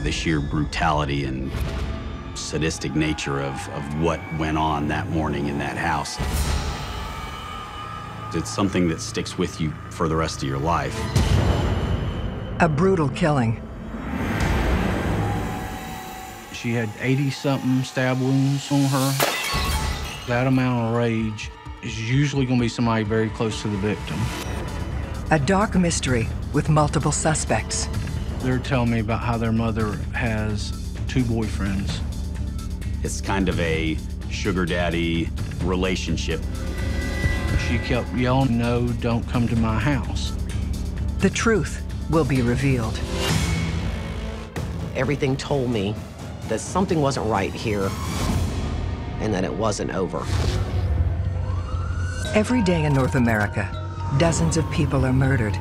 The sheer brutality and sadistic nature of what went on that morning in that house. It's something that sticks with you for the rest of your life. A brutal killing. She had 80-something stab wounds on her. That amount of rage is usually going to be somebody very close to the victim. A dark mystery with multiple suspects. They're telling me about how their mother has 2 boyfriends. It's kind of a sugar daddy relationship. She kept yelling, "No, don't come to my house." The truth will be revealed. Everything told me that something wasn't right here and that it wasn't over. Every day in North America, dozens of people are murdered.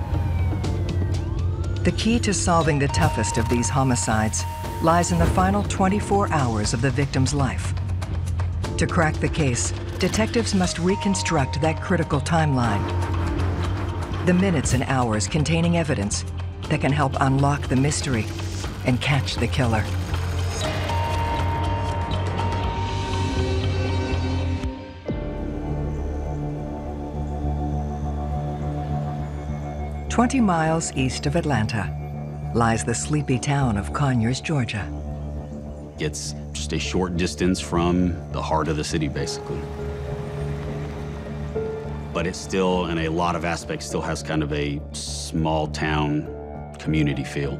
The key to solving the toughest of these homicides lies in the final 24 hours of the victim's life. To crack the case, detectives must reconstruct that critical timeline. The minutes and hours containing evidence that can help unlock the mystery and catch the killer. "20 miles east of Atlanta lies the sleepy town of Conyers, Georgia. It's just a short distance from the heart of the city, basically. But it still, in a lot of aspects, still has kind of a small town community feel.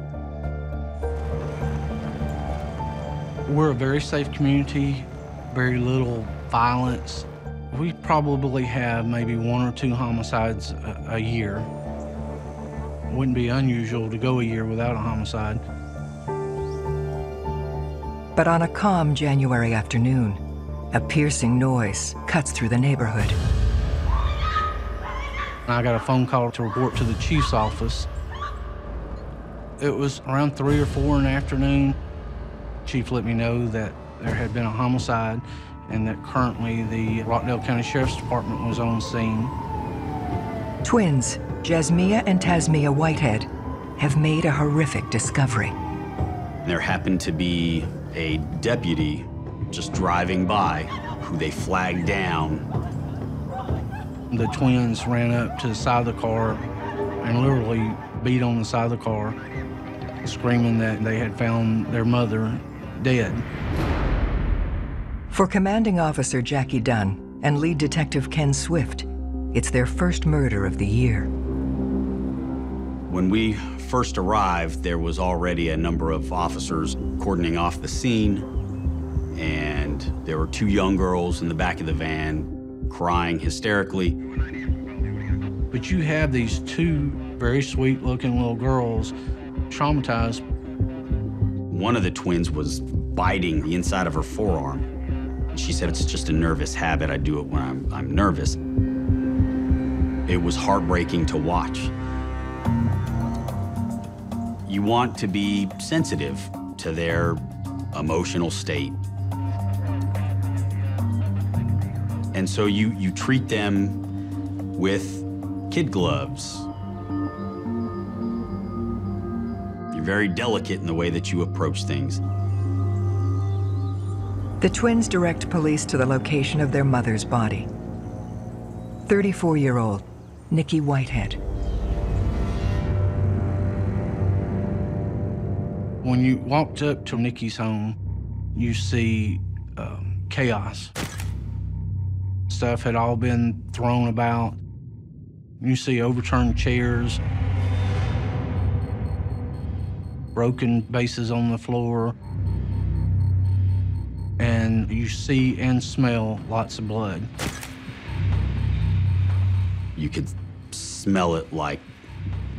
We're a very safe community, very little violence. We probably have maybe 1 or 2 homicides a year. It wouldn't be unusual to go a year without a homicide. But on a calm January afternoon, a piercing noise cuts through the neighborhood. I got a phone call to report to the chief's office. It was around 3 or 4 in the afternoon. Chief let me know that there had been a homicide and that currently the Rockdale County Sheriff's Department was on scene. Twins, Jasmia and Tasmia Whitehead, have made a horrific discovery. There happened to be a deputy just driving by who they flagged down. The twins ran up to the side of the car and literally beat on the side of the car, screaming that they had found their mother dead. For Commanding Officer Jackie Dunn and Lead Detective Ken Swift, it's their first murder of the year. When we first arrived, there was already a number of officers cordoning off the scene, and there were 2 young girls in the back of the van crying hysterically. But you have these 2 very sweet-looking little girls traumatized. One of the twins was biting the inside of her forearm. She said, "It's just a nervous habit. I do it when I'm nervous." It was heartbreaking to watch. You want to be sensitive to their emotional state. And so you treat them with kid gloves. You're very delicate in the way that you approach things. The twins direct police to the location of their mother's body. 34-year-old Nikki Whitehead. When you walked up to Nikki's home, you see chaos. Stuff had all been thrown about. You see overturned chairs, broken vases on the floor, and you see and smell lots of blood. You could smell it like,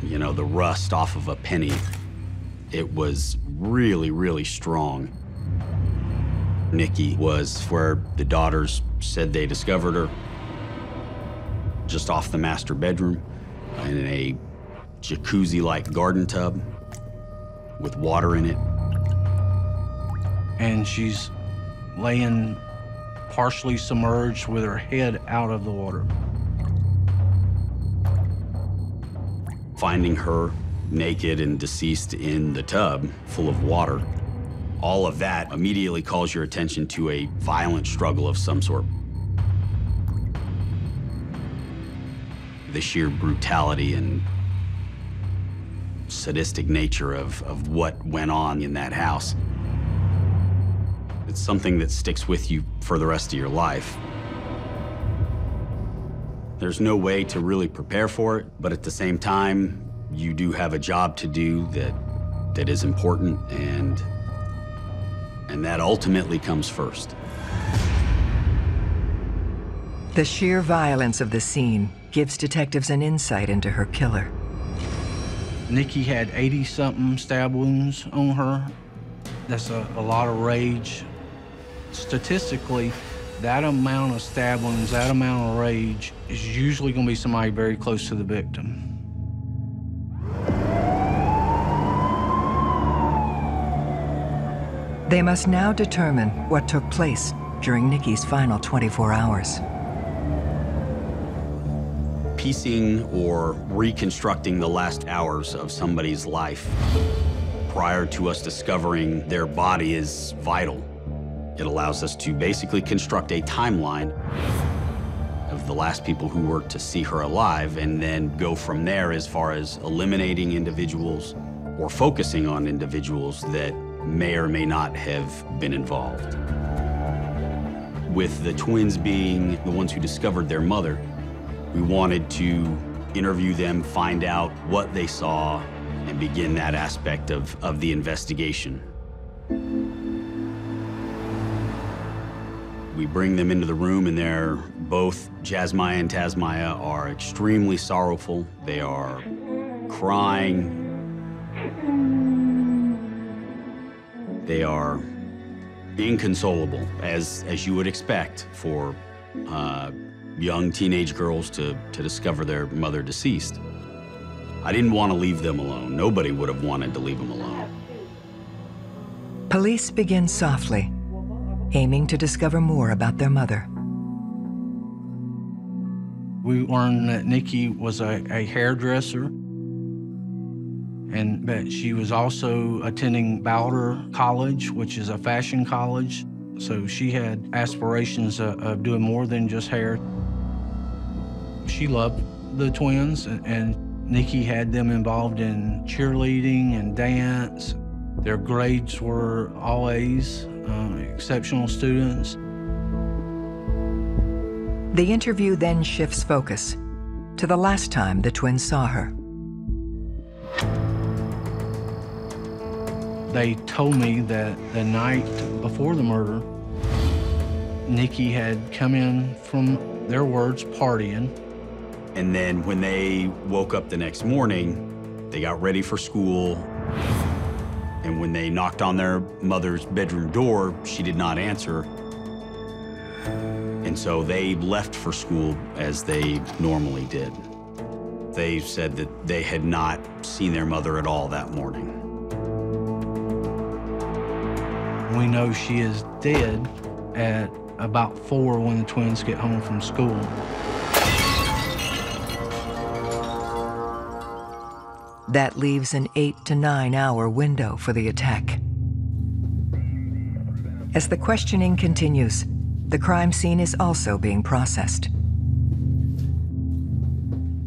you know, the rust off of a penny. It was really, really strong. Nikki was where the daughters said they discovered her, just off the master bedroom in a jacuzzi-like garden tub with water in it. And she's laying partially submerged with her head out of the water. Finding her naked and deceased in the tub full of water. All of that immediately calls your attention to a violent struggle of some sort. The sheer brutality and sadistic nature of what went on in that house. It's something that sticks with you for the rest of your life. There's no way to really prepare for it, but at the same time, you do have a job to do that is important, and that ultimately comes first. The sheer violence of the scene gives detectives an insight into her killer. Nikki had 80-something stab wounds on her. That's a lot of rage. Statistically, that amount of stab wounds, that amount of rage, is usually going to be somebody very close to the victim. They must now determine what took place during Nikki's final 24 hours. Piecing or reconstructing the last hours of somebody's life prior to us discovering their body is vital. It allows us to basically construct a timeline of the last people who were to see her alive, and then go from there as far as eliminating individuals or focusing on individuals that may or may not have been involved. With the twins being the ones who discovered their mother, we wanted to interview them, find out what they saw, and begin that aspect of the investigation. We bring them into the room, and they're both, Jasmaya and Tasmaya, are extremely sorrowful. They are crying. They are inconsolable, as you would expect for young teenage girls to discover their mother deceased. I didn't want to leave them alone. Nobody would have wanted to leave them alone. Police begin softly, aiming to discover more about their mother. We learned that Nikki was a hairdresser, and that she was also attending Bowder College, which is a fashion college. So she had aspirations of doing more than just hair. She loved the twins, and Nikki had them involved in cheerleading and dance. Their grades were all A's, exceptional students. The interview then shifts focus to the last time the twins saw her. They told me that the night before the murder, Nikki had come in from, their words, partying. And then when they woke up the next morning, they got ready for school. And when they knocked on their mother's bedroom door, she did not answer. And so they left for school as they normally did. They said that they had not seen their mother at all that morning. We know she is dead at about 4 when the twins get home from school. That leaves an 8 to 9 hour window for the attack. As the questioning continues, the crime scene is also being processed.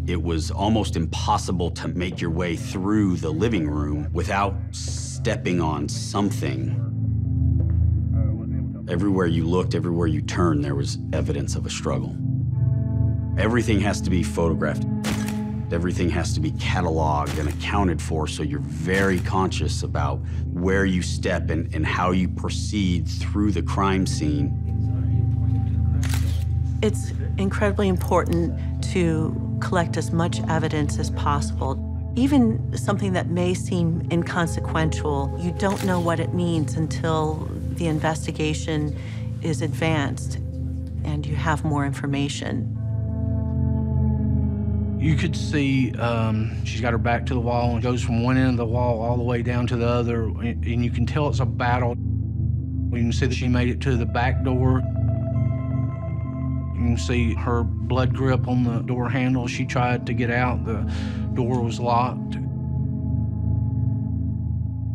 It was almost impossible to make your way through the living room without stepping on something. Everywhere you looked, everywhere you turned, there was evidence of a struggle. Everything has to be photographed. Everything has to be cataloged and accounted for, so you're very conscious about where you step and how you proceed through the crime scene. It's incredibly important to collect as much evidence as possible. Even something that may seem inconsequential, you don't know what it means until the investigation is advanced and you have more information. You could see she's got her back to the wall and goes from one end of the wall all the way down to the other, and you can tell it's a battle. You can see that she made it to the back door. You can see her blood grip on the door handle. She tried to get out. The door was locked.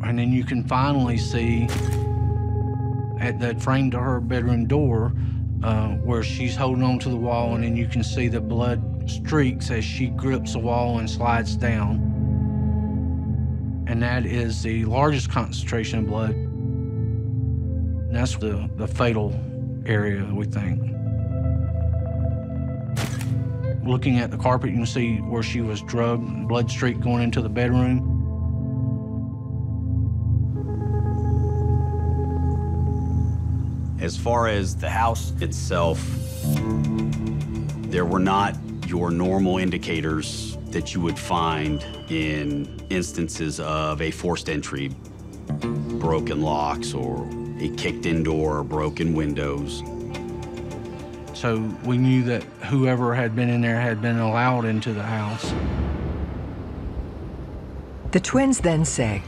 And then you can finally see at that frame to her bedroom door where she's holding on to the wall, and then you can see the blood streaks as she grips the wall and slides down. And that is the largest concentration of blood. And that's the fatal area, we think. Looking at the carpet, you can see where she was drugged, blood streak going into the bedroom. As far as the house itself, there were not your normal indicators that you would find in instances of a forced entry, broken locks, or a kicked-in door, broken windows. So we knew that whoever had been in there had been allowed into the house. The twins then say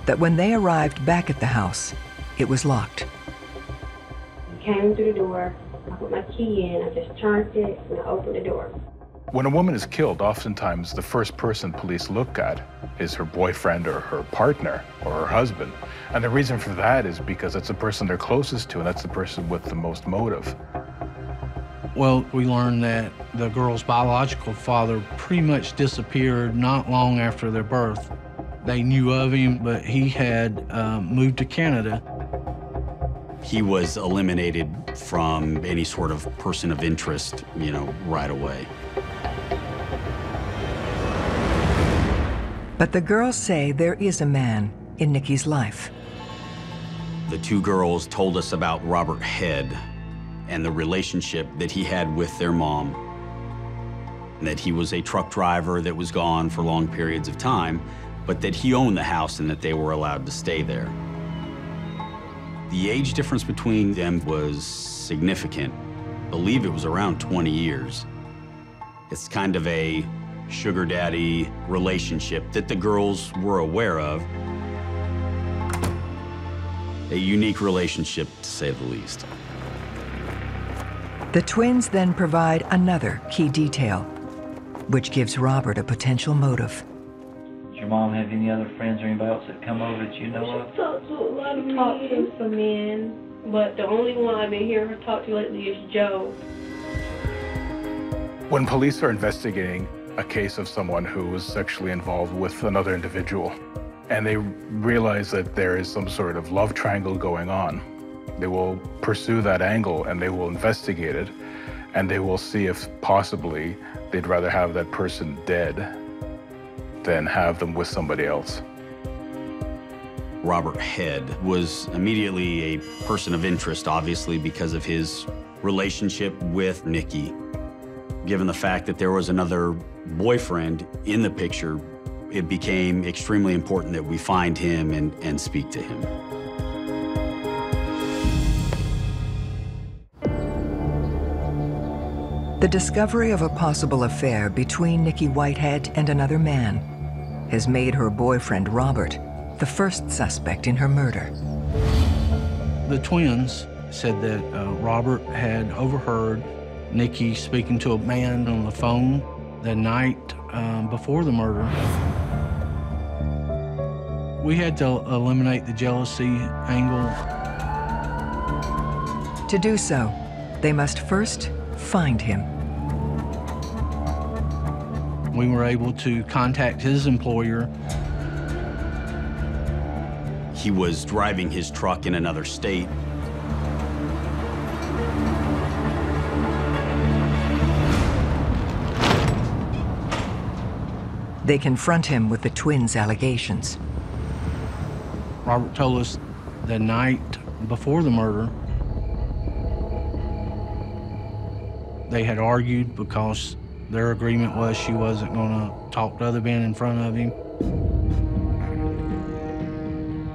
that when they arrived back at the house, it was locked. Came through the door, I put my key in, I just turned it, and I opened the door. When a woman is killed, oftentimes the first person police look at is her boyfriend or her partner or her husband. And the reason for that is because it's the person they're closest to, and that's the person with the most motive. Well, we learned that the girl's biological father pretty much disappeared not long after their birth. They knew of him, but he had moved to Canada. He was eliminated from any sort of person of interest, right away. But the girls say there is a man in Nikki's life. The two girls told us about Robert Head and the relationship that he had with their mom, that he was a truck driver that was gone for long periods of time, but that he owned the house and that they were allowed to stay there. The age difference between them was significant. I believe it was around 20 years. It's kind of a sugar daddy relationship that the girls were aware of. A unique relationship, to say the least. The twins then provide another key detail, which gives Robert a potential motive. Does your mom have any other friends or anybody else that come over that you know of? She talked to a lot of men. Talked to some men, but the only one I've been hearing her talk to lately is Joe. When police are investigating a case of someone who was sexually involved with another individual, and they realize that there is some sort of love triangle going on, they will pursue that angle and they will investigate it, and they will see if possibly they'd rather have that person dead than have them with somebody else. Robert Head was immediately a person of interest, obviously, because of his relationship with Nikki. Given the fact that there was another boyfriend in the picture, it became extremely important that we find him and speak to him. The discovery of a possible affair between Nikki Whitehead and another man has made her boyfriend, Robert, the first suspect in her murder. The twins said that Robert had overheard Nikki speaking to a man on the phone the night before the murder. We had to eliminate the jealousy angle. To do so, they must first find him. We were able to contact his employer. He was driving his truck in another state. They confront him with the twins' allegations. Robert told us the night before the murder, they had argued because their agreement was she wasn't going to talk to other men in front of him.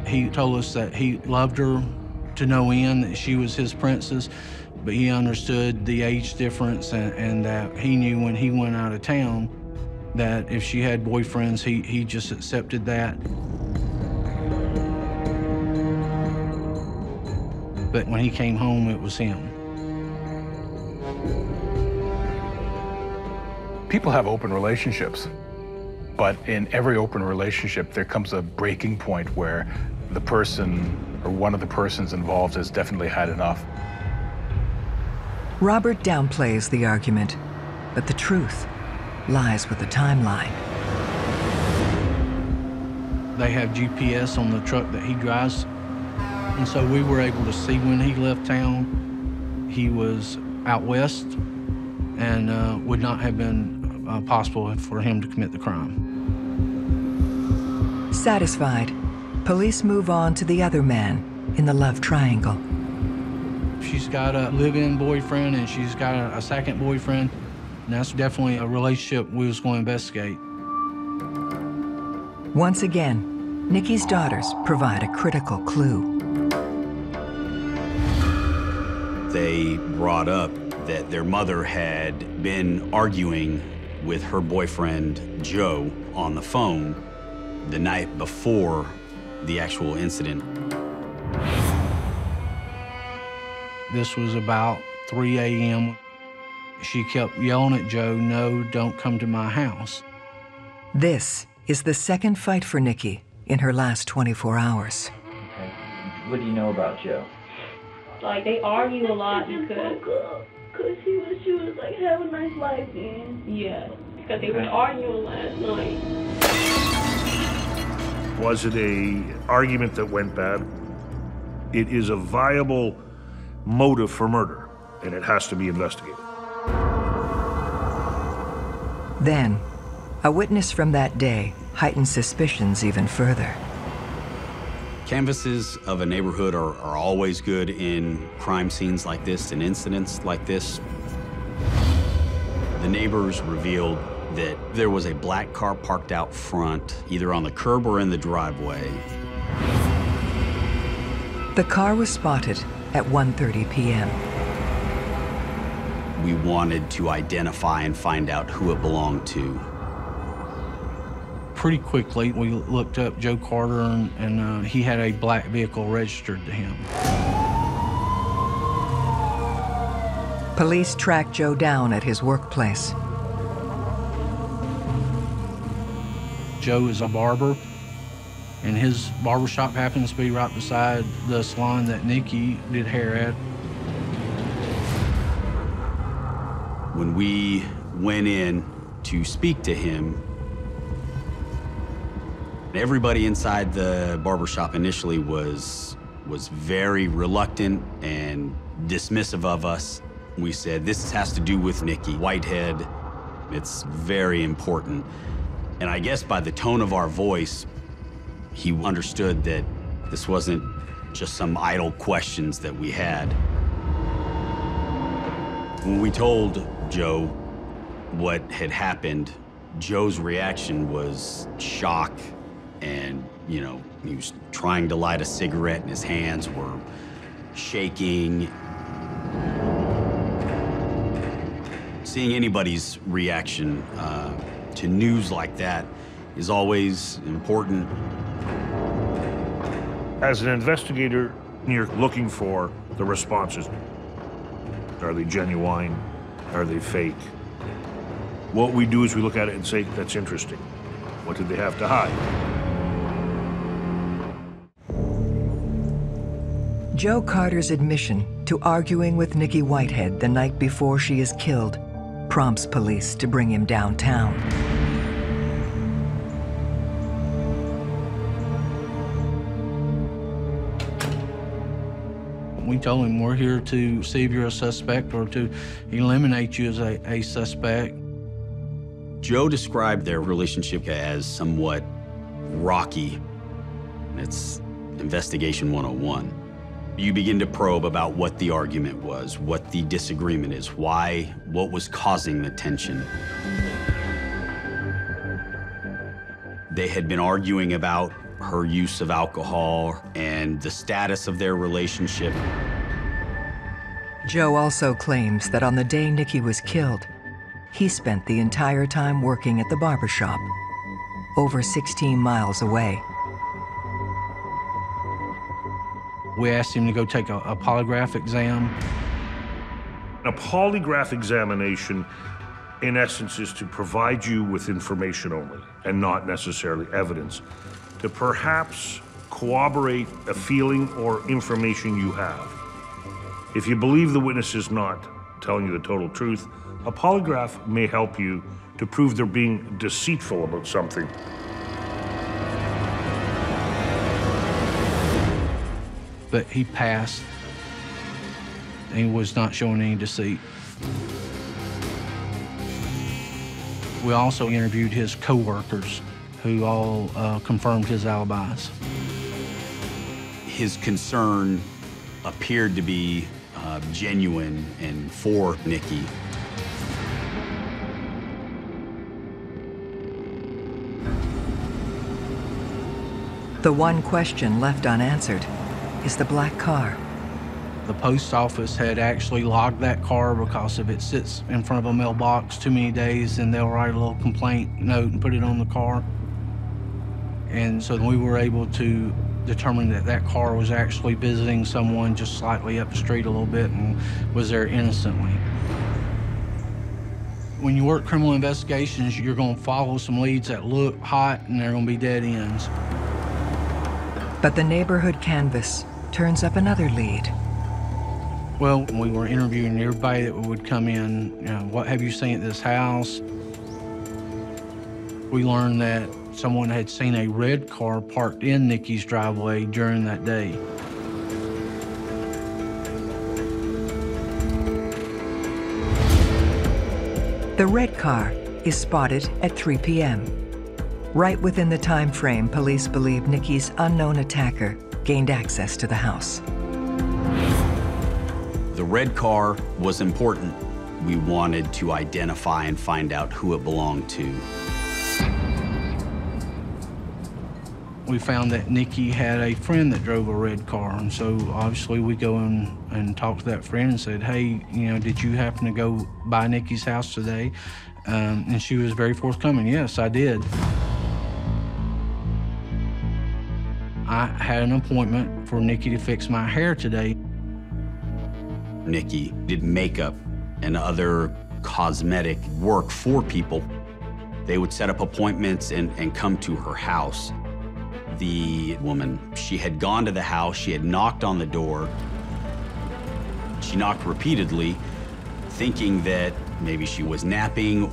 He told us that he loved her to no end, that she was his princess, but he understood the age difference and that he knew when he went out of town that if she had boyfriends, he just accepted that. But when he came home, it was him. People have open relationships, But in every open relationship, there comes a breaking point where the person or one of the persons involved has definitely had enough. Robert downplays the argument, but the truth lies with the timeline. They have GPS on the truck that he drives, and so we were able to see when he left town. He was out west, and would not have been possible for him to commit the crime. Satisfied, police move on to the other man in the love triangle. She's got a live-in boyfriend, and she's got a second boyfriend, and that's definitely a relationship we was going to investigate. Once again, Nikki's daughters provide a critical clue. They brought up that their mother had been arguing with her boyfriend, Joe, on the phone the night before the actual incident. This was about 3 a.m. She kept yelling at Joe, "No, don't come to my house." This is the second fight for Nikki in her last 24 hours. Okay. What do you know about Joe? Like, they argue a lot because she was like, have a nice life, man. Yeah, because they were arguing last night. Was it an argument that went bad? It is a viable motive for murder, and it has to be investigated. Then, a witness from that day heightens suspicions even further. Canvases of a neighborhood are always good in crime scenes like this and incidents like this. The neighbors revealed that there was a black car parked out front, either on the curb or in the driveway. The car was spotted at 1:30 p.m. We wanted to identify and find out who it belonged to. Pretty quickly, we looked up Joe Carter, and he had a black vehicle registered to him. Police tracked Joe down at his workplace. Joe is a barber, and his barbershop happens to be right beside the salon that Nikki did hair at. When we went in to speak to him, everybody inside the barbershop initially was very reluctant and dismissive of us. We said, this has to do with Nikki Whitehead. It's very important. And I guess by the tone of our voice, he understood that this wasn't just some idle questions that we had. When we told Joe what had happened, Joe's reaction was shock, and, you know, he was trying to light a cigarette and his hands were shaking. Seeing anybody's reaction to news like that is always important. As an investigator, you're looking for the responses. Are they genuine? Are they fake? What we do is we look at it and say, that's interesting. What did they have to hide? Joe Carter's admission to arguing with Nikki Whitehead the night before she is killed prompts police to bring him downtown. We told him, we're here to see if you're a suspect or to eliminate you as a suspect. Joe described their relationship as somewhat rocky. It's Investigation 101. You begin to probe about what the argument was, what the disagreement is, why, what was causing the tension. They had been arguing about her use of alcohol and the status of their relationship. Joe also claims that on the day Nikki was killed, he spent the entire time working at the barbershop, over 16 miles away. We asked him to go take a polygraph exam. A polygraph examination in essence, is to provide you with information only and not necessarily evidence, to perhaps corroborate a feeling or information you have. If you believe the witness is not telling you the total truth, a polygraph may help you to prove they're being deceitful about something. But he passed, and he was not showing any deceit. We also interviewed his co-workers, who all confirmed his alibis. His concern appeared to be genuine and for Nikki. The one question left unanswered is the black car. The post office had actually logged that car because if it sits in front of a mailbox too many days, then they'll write a little complaint note and put it on the car. And so we were able to determine that that car was actually visiting someone just slightly up the street a little bit and was there innocently. When you work criminal investigations, you're going to follow some leads that look hot and they're going to be dead ends. But the neighborhood canvas turns up another lead. Well, we were interviewing everybody that would come in, you know, what have you seen at this house? We learned that someone had seen a red car parked in Nikki's driveway during that day. The red car is spotted at 3 p.m., right within the time frame police believe Nikki's unknown attacker gained access to the house. The red car was important. We wanted to identify and find out who it belonged to. We found that Nikki had a friend that drove a red car, and so obviously we go in and talk to that friend and said, hey, you know, did you happen to go by Nikki's house today? And she was very forthcoming, yes, I did. I had an appointment for Nikki to fix my hair today. Nikki did makeup and other cosmetic work for people. They would set up appointments and come to her house. The woman, she had gone to the house, she had knocked on the door. She knocked repeatedly, thinking that maybe she was napping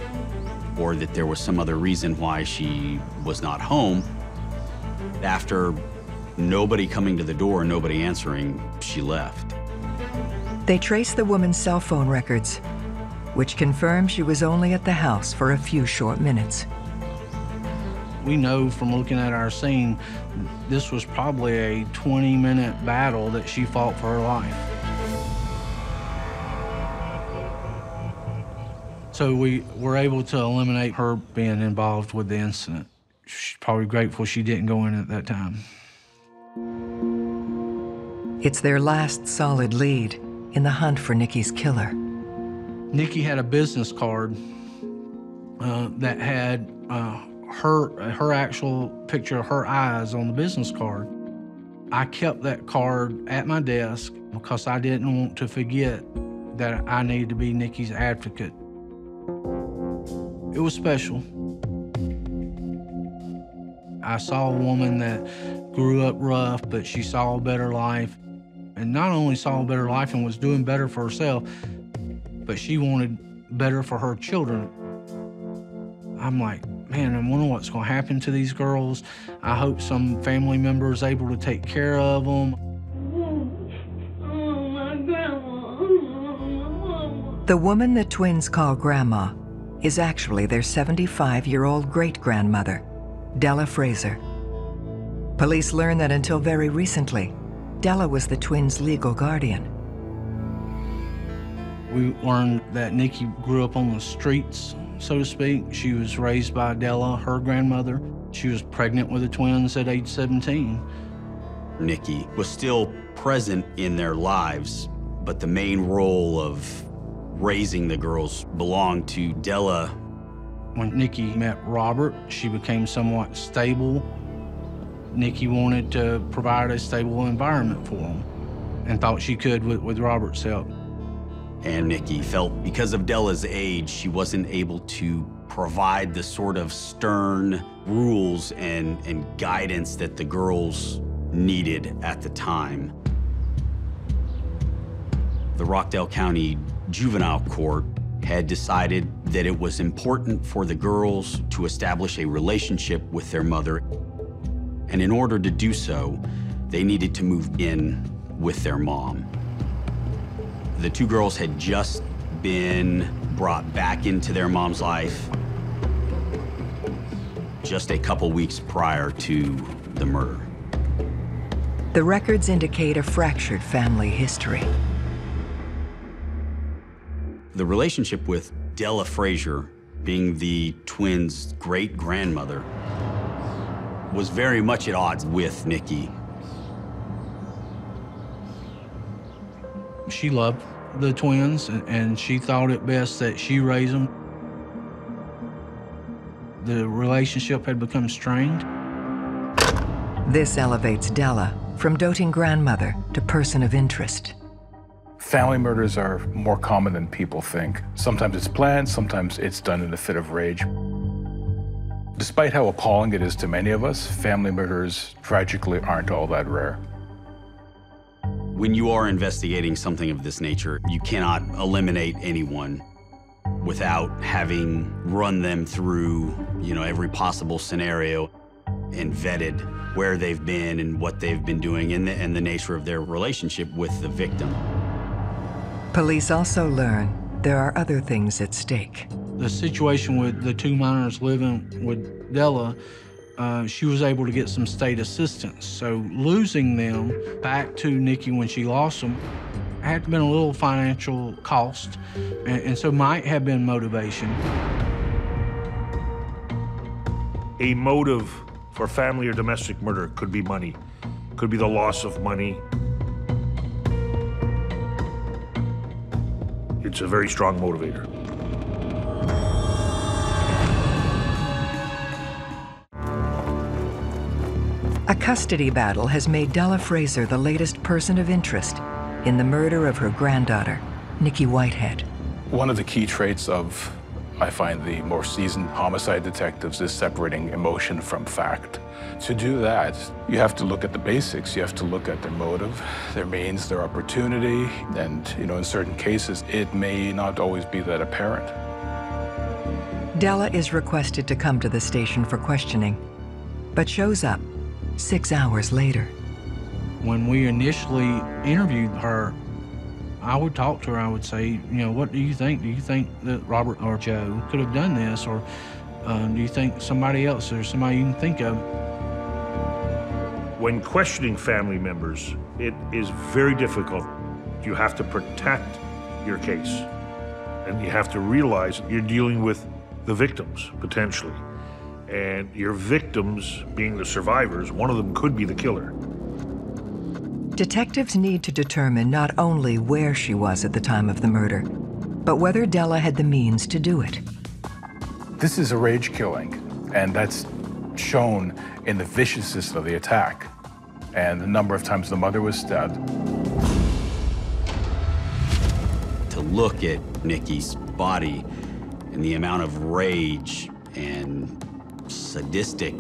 or that there was some other reason why she was not home. After nobody coming to the door, nobody answering, she left. They trace the woman's cell phone records, which confirm she was only at the house for a few short minutes. We know from looking at our scene, this was probably a 20-minute battle that she fought for her life. So we were able to eliminate her being involved with the incident. She's probably grateful she didn't go in at that time. It's their last solid lead in the hunt for Nikki's killer. Nikki had a business card that had her actual picture of her eyes on the business card. I kept that card at my desk because I didn't want to forget that I needed to be Nikki's advocate. It was special. I saw a woman that grew up rough, but she saw a better life. And not only saw a better life and was doing better for herself, but she wanted better for her children. I'm like, man, I wonder what's going to happen to these girls. I hope some family member is able to take care of them. Oh, my grandma. The woman the twins call Grandma is actually their 75-year-old great-grandmother, Della Fraser. Police learn that until very recently, Della was the twins' legal guardian. We learned that Nikki grew up on the streets, so to speak. She was raised by Della, her grandmother. She was pregnant with the twins at age 17. Nikki was still present in their lives, but the main role of raising the girls belonged to Della. When Nikki met Robert, she became somewhat stable. Nikki wanted to provide a stable environment for him and thought she could with Robert's help. And Nikki felt because of Della's age, she wasn't able to provide the sort of stern rules and guidance that the girls needed at the time. The Rockdale County Juvenile Court had decided that it was important for the girls to establish a relationship with their mother. And in order to do so, they needed to move in with their mom. The two girls had just been brought back into their mom's life just a couple weeks prior to the murder. The records indicate a fractured family history. The relationship with Della Frazier, being the twins' great-grandmother, was very much at odds with Nikki. She loved the twins, and she thought it best that she raise them. The relationship had become strained. This elevates Della from doting grandmother to person of interest. Family murders are more common than people think. Sometimes it's planned, sometimes it's done in a fit of rage. Despite how appalling it is to many of us, family murders tragically aren't all that rare. When you are investigating something of this nature, you cannot eliminate anyone without having run them through, every possible scenario and vetted where they've been and what they've been doing and the nature of their relationship with the victim. Police also learn there are other things at stake. The situation with the two minors living with Della, she was able to get some state assistance. So losing them back to Nikki when she lost them had been a little financial cost, and so might have been motivation. A motive for family or domestic murder could be money, could be the loss of money. It's a very strong motivator. A custody battle has made Della Frazier the latest person of interest in the murder of her granddaughter, Nikki Whitehead. One of the key traits of, I find, the more seasoned homicide detectives is separating emotion from fact. To do that, you have to look at the basics. You have to look at their motive, their means, their opportunity, and, in certain cases, it may not always be that apparent. Della is requested to come to the station for questioning, but shows up 6 hours later. When we initially interviewed her, I would talk to her. I would say, what do you think? Do you think that Robert or Joe could have done this? Or do you think somebody else or somebody you can think of? When questioning family members, it is very difficult. You have to protect your case, and you have to realize you're dealing with the victims, potentially. And your victims, being the survivors, one of them could be the killer. Detectives need to determine not only where she was at the time of the murder, but whether Della had the means to do it. This is a rage killing, and that's shown in the viciousness of the attack and the number of times the mother was stabbed. To look at Nikki's body and the amount of rage and sadistic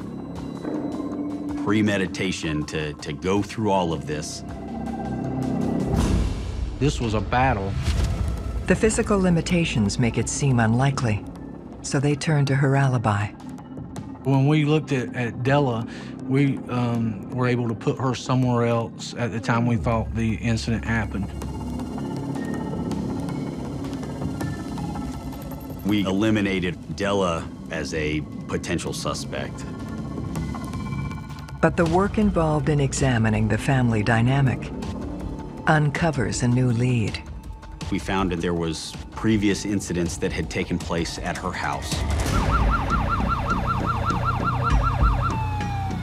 premeditation to go through all of this. This was a battle. The physical limitations make it seem unlikely, so they turn to her alibi. When we looked at Della, we were able to put her somewhere else at the time we thought the incident happened. We eliminated Della as a potential suspect. But the work involved in examining the family dynamic uncovers a new lead. We found that there was previous incidents that had taken place at her house.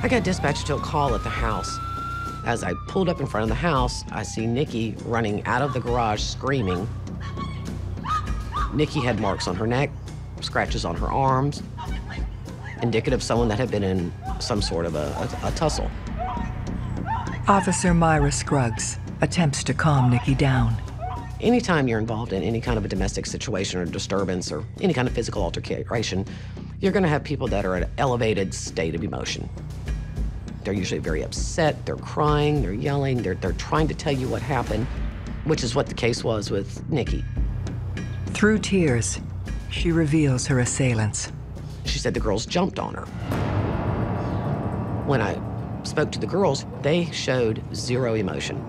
I got dispatched to a call at the house. As I pulled up in front of the house, I see Nikki running out of the garage screaming. Nikki had marks on her neck, scratches on her arms, indicative of someone that had been in some sort of a tussle. Officer Myra Scruggs attempts to calm Nikki down. Anytime you're involved in any kind of a domestic situation or disturbance or any kind of physical altercation, you're going to have people that are at an elevated state of emotion. They're usually very upset, they're crying, they're yelling, they're trying to tell you what happened, which is what the case was with Nikki. Through tears, she reveals her assailants. She said the girls jumped on her. When I spoke to the girls, they showed zero emotion.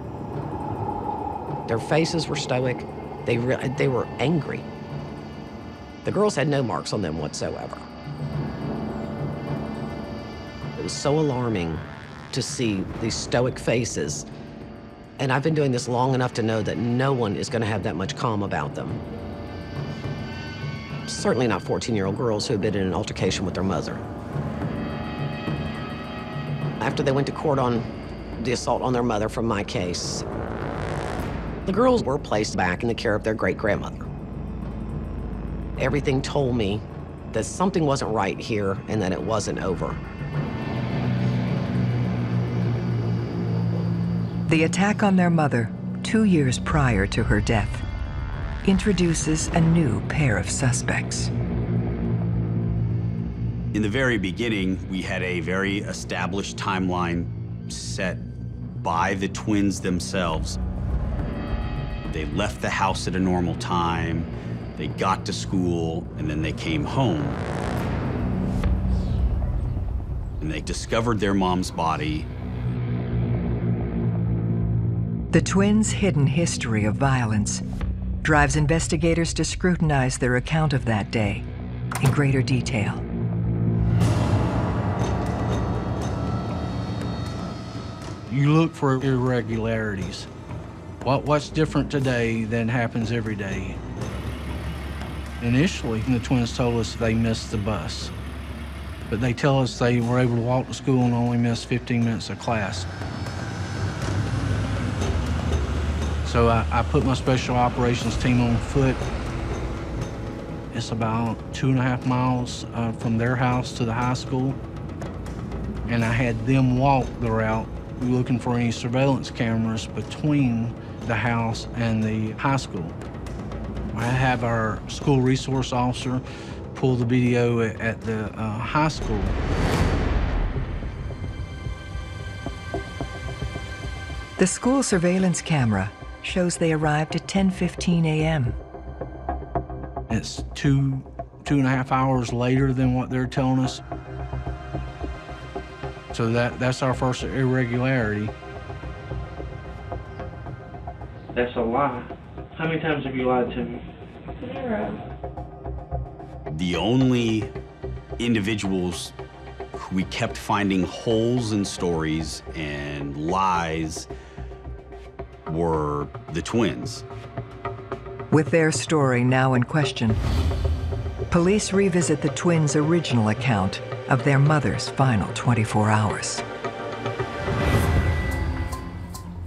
Their faces were stoic. They were angry. The girls had no marks on them whatsoever. It was so alarming to see these stoic faces. And I've been doing this long enough to know that no one is going to have that much calm about them. Certainly not 14-year-old girls who have been in an altercation with their mother. After they went to court on the assault on their mother from my case, the girls were placed back in the care of their great-grandmother. Everything told me that something wasn't right here and that it wasn't over. The attack on their mother, 2 years prior to her death, introduces a new pair of suspects. In the very beginning, we had a very established timeline set by the twins themselves. They left the house at a normal time, they got to school, and then they came home. And they discovered their mom's body. The twins' hidden history of violence drives investigators to scrutinize their account of that day in greater detail. You look for irregularities. What's different today than happens every day? Initially, the twins told us they missed the bus, but they tell us they were able to walk to school and only missed 15 minutes of class. So I put my special operations team on foot. It's about 2.5 miles from their house to the high school, and I had them walk the route looking for any surveillance cameras between the house and the high school. I have our school resource officer pull the video at the high school. The school surveillance camera shows they arrived at 10:15 a.m. It's two and a half hours later than what they're telling us. So that's our first irregularity. That's a lie. How many times have you lied to me? 0. The only individuals who we kept finding holes in stories and lies were the twins. With their story now in question, police revisit the twins' original account of their mother's final 24 hours.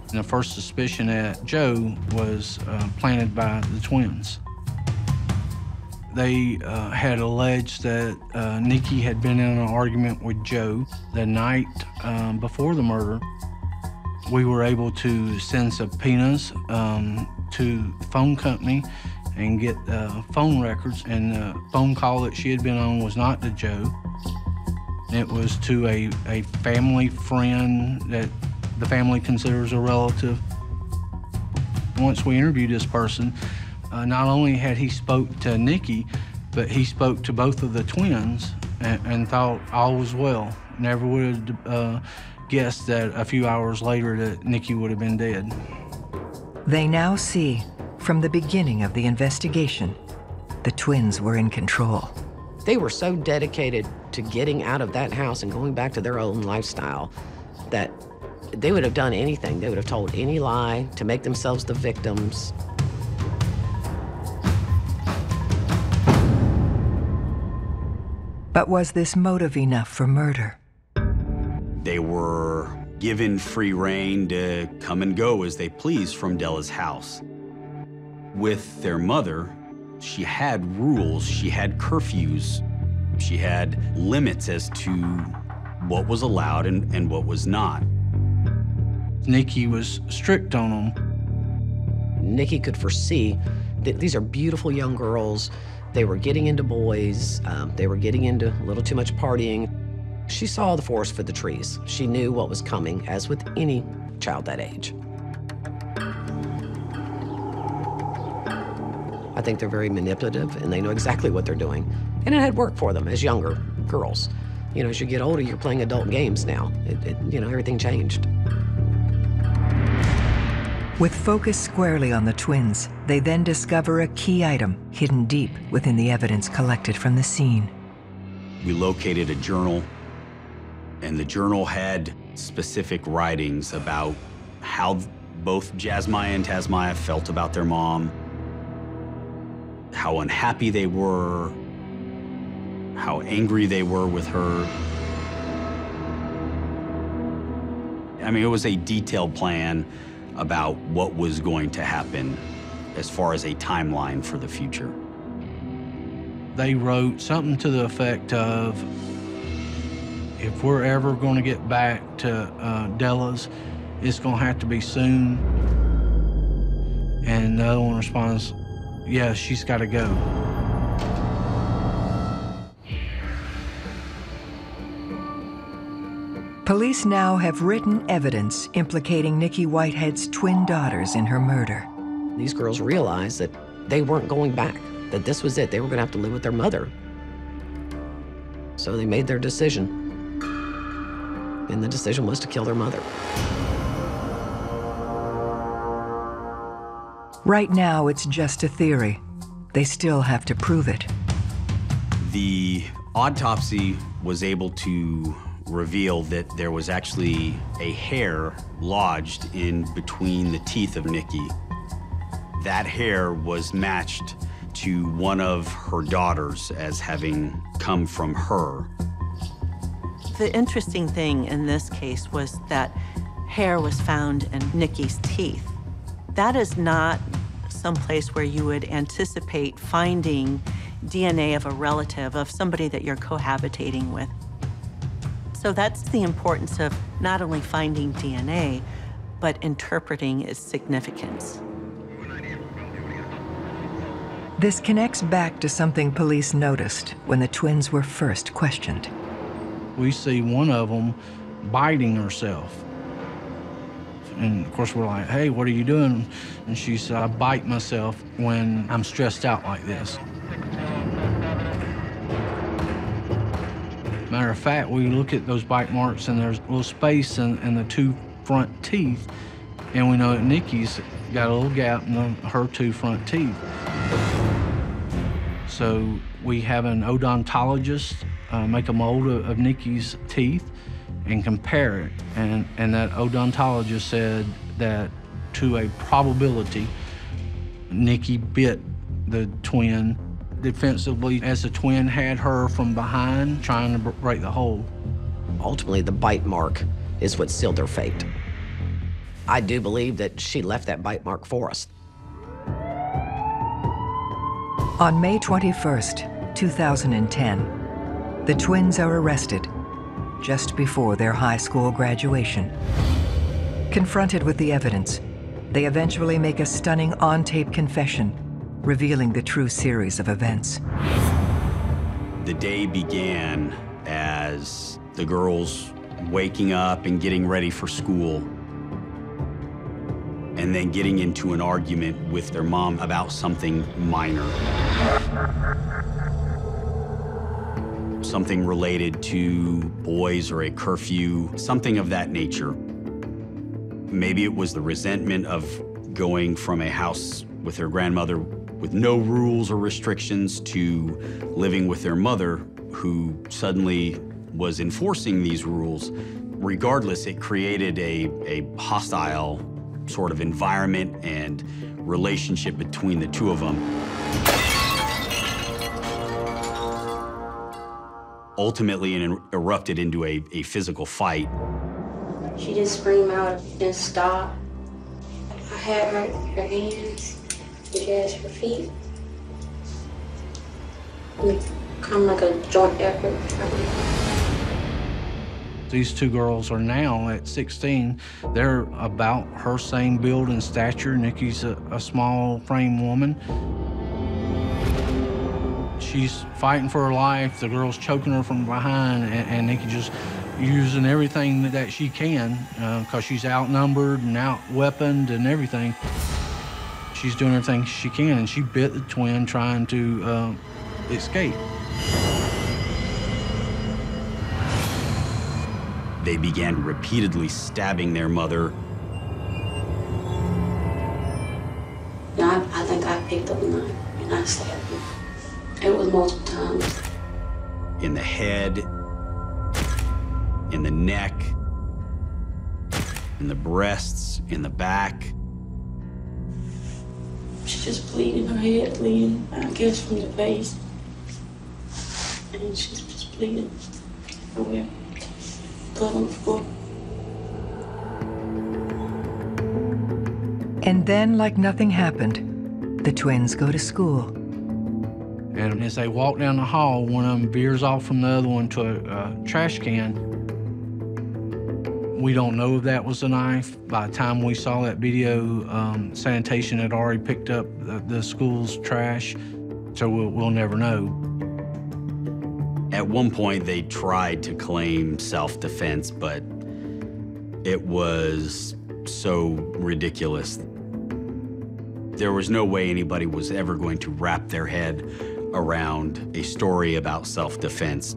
And the first suspicion at Joe was planted by the twins. They had alleged that Nikki had been in an argument with Joe the night before the murder. We were able to send subpoenas to the phone company and get phone records, and the phone call that she had been on was not to Joe. It was to a family friend that the family considers a relative. Once we interviewed this person, not only had he spoke to Nikki, but he spoke to both of the twins and thought all was well. Never would have guessed that a few hours later that Nikki would have been dead. They now see, from the beginning of the investigation, the twins were in control. They were so dedicated to getting out of that house and going back to their own lifestyle that they would have done anything. They would have told any lie to make themselves the victims. But was this motive enough for murder? They were given free rein to come and go as they pleased from Della's house. With their mother, she had rules, she had curfews, she had limits as to what was allowed and what was not. Nikki was strict on them. Nikki could foresee that these are beautiful young girls. They were getting into boys. They were getting into a little too much partying. She saw the forest for the trees. She knew what was coming, as with any child that age. I think they're very manipulative, and they know exactly what they're doing. And it had worked for them as younger girls. You know, as you get older, you're playing adult games now. You know, everything changed. With focus squarely on the twins, they then discover a key item hidden deep within the evidence collected from the scene. We located a journal, and the journal had specific writings about how both Jasmine and Tasmaya felt about their mom, how unhappy they were, how angry they were with her. I mean, it was a detailed plan about what was going to happen as far as a timeline for the future. They wrote something to the effect of, if we're ever going to get back to Della's, it's going to have to be soon. And the other one responds, yeah, she's got to go. Police now have written evidence implicating Nikki Whitehead's twin daughters in her murder. These girls realized that they weren't going back, that this was it. They were going to have to live with their mother. So they made their decision. And the decision was to kill their mother. Right now, it's just a theory. They still have to prove it. The autopsy was able to reveal that there was actually a hair lodged in between the teeth of Nikki. That hair was matched to one of her daughters as having come from her. The interesting thing in this case was that hair was found in Nikki's teeth. That is not someplace where you would anticipate finding DNA of a relative, of somebody that you're cohabitating with. So that's the importance of not only finding DNA, but interpreting its significance. This connects back to something police noticed when the twins were first questioned. We see one of them biting herself. And of course, we're like, hey, what are you doing? And she said, I bite myself when I'm stressed out like this. Matter of fact, we look at those bite marks and there's a little space in the two front teeth, and we know that Nikki's got a little gap in her two front teeth. So we have an odontologist make a mold of Nikki's teeth and compare it. And that odontologist said that to a probability, Nikki bit the twin defensively as the twin had her from behind trying to break the hold. Ultimately, the bite mark is what sealed their fate. I do believe that she left that bite mark for us. On May 21st, 2010, the twins are arrested just before their high school graduation. Confronted with the evidence, they eventually make a stunning on-tape confession, revealing the true series of events. The day began as the girls waking up and getting ready for school, and then getting into an argument with their mom about something minor. Something related to boys or a curfew, something of that nature. Maybe it was the resentment of going from a house with their grandmother with no rules or restrictions to living with their mother, who suddenly was enforcing these rules. Regardless, it created a hostile sort of environment and relationship between the two of them. Ultimately, it erupted into a physical fight. She just screamed out and stopped. I had her hands, she has her feet. Kind of like a joint effort. These two girls are now at 16. They're about her same build and stature. Nikki's a small frame woman. She's fighting for her life. The girl's choking her from behind, and Nikki just using everything that she can because she's outnumbered and out-weaponed and everything. She's doing everything she can, and she bit the twin trying to escape. They began repeatedly stabbing their mother. I think I picked up a knife and I stabbed him. It was multiple times. In the head, in the neck, in the breasts, in the back. She's just bleeding, her head bleeding, I guess from the face. And she's just bleeding everywhere. Blood on the floor. And then, like nothing happened, the twins go to school. And as they walk down the hall, one of them veers off from the other one to a trash can. We don't know if that was a knife. By the time we saw that video, sanitation had already picked up the school's trash, so we'll never know. At one point, they tried to claim self-defense, but it was so ridiculous. There was no way anybody was ever going to wrap their head around a story about self-defense,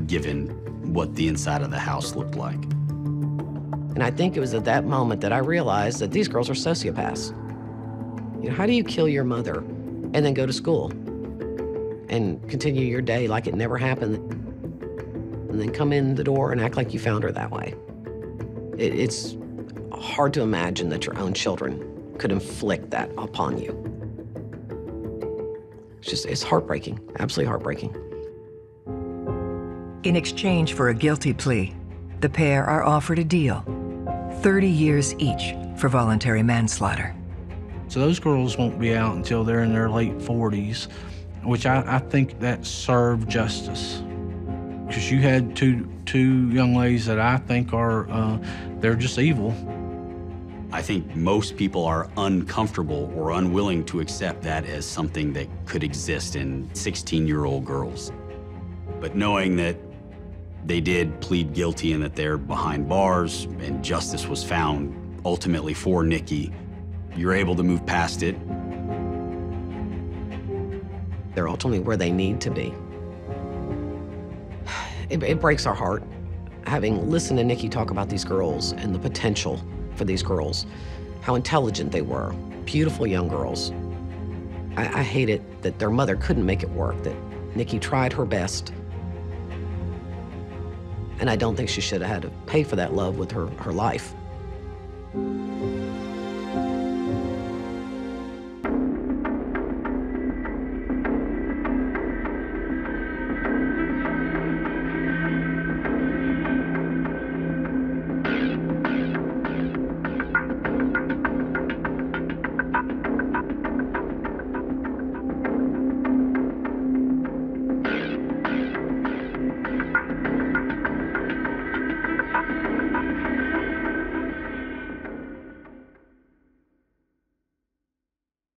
given what the inside of the house looked like. And I think it was at that moment that I realized that these girls are sociopaths. You know, how do you kill your mother and then go to school and continue your day like it never happened, and then come in the door and act like you found her that way? It's hard to imagine that your own children could inflict that upon you. It's heartbreaking, absolutely heartbreaking. In exchange for a guilty plea, the pair are offered a deal, 30 years each for voluntary manslaughter. So those girls won't be out until they're in their late 40s, which I think that served justice. Because you had two young ladies that I think are, they're just evil. I think most people are uncomfortable or unwilling to accept that as something that could exist in 16-year-old girls. But knowing that they did plead guilty and that they're behind bars and justice was found ultimately for Nikki, you're able to move past it. They're ultimately where they need to be. It breaks our heart, having listened to Nikki talk about these girls and the potential for these girls, how intelligent they were, beautiful young girls. I hate it that their mother couldn't make it work, that Nikki tried her best. And I don't think she should have had to pay for that love with her life.